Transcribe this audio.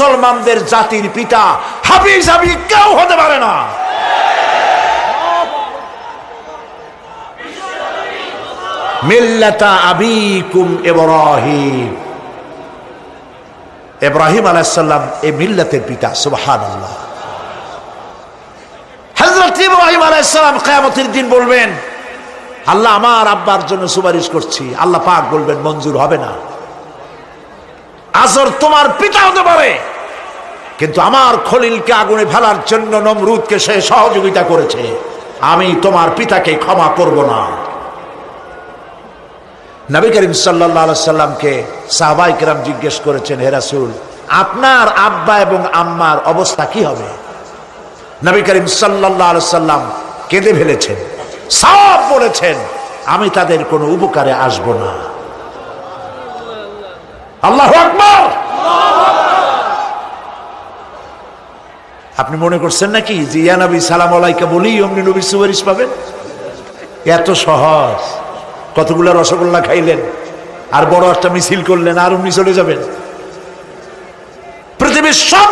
মুসলমানদের জাতির পিতা হাফিজ আবি কেউ হতে পারে না। মিল্লাতা আবিকুম ইব্রাহিম, ইব্রাহিম আলাইহিস সালাম এই মিল্লাতের পিতা। সুবহানাল্লাহ। হযরত ইব্রাহিম আলাইহিস সালাম কিয়ামতের দিন বলবেন, আল্লাহ আমার আব্বার জন্য সুপারিশ করছি। আল্লাহ পাক বলবেন মঞ্জুর হবে না। আজর তোমার পিতা হতে পারে, কিন্তু আমার খলিলকে আগুনে ফেলার জন্য নমরুদকে সে সহযোগিতা করেছে, আমি তোমার পিতাকে ক্ষমা করব না। নবী করিম সাল্লাল্লাহু আলাইহি সাল্লামকে সাহাবায়ে কেরাম জিজ্ঞেস করেছেন, হে রাসূল, আপনার আব্বা এবং আম্মার অবস্থা কি হবে? নবী করিম সাল্লাল্লাহু আলাইহি সাল্লাম কেঁদে ফেলেছেন, সব বলেছেন, আমি তাদের কোনো উপকারে আসব না। আল্লাহু আকবার। আপনি মনে করছেন নাকি যে ইয়া নবী সালাম আলাইকা বলি অমনি নবী সুপারিশ পাবেন? এত সহজ। কতগুলো রসগোল্লা খাইলেন আর বড় একটা মিছিল করলেন আর অমনি চলে যাবেন? পৃথিবীর সব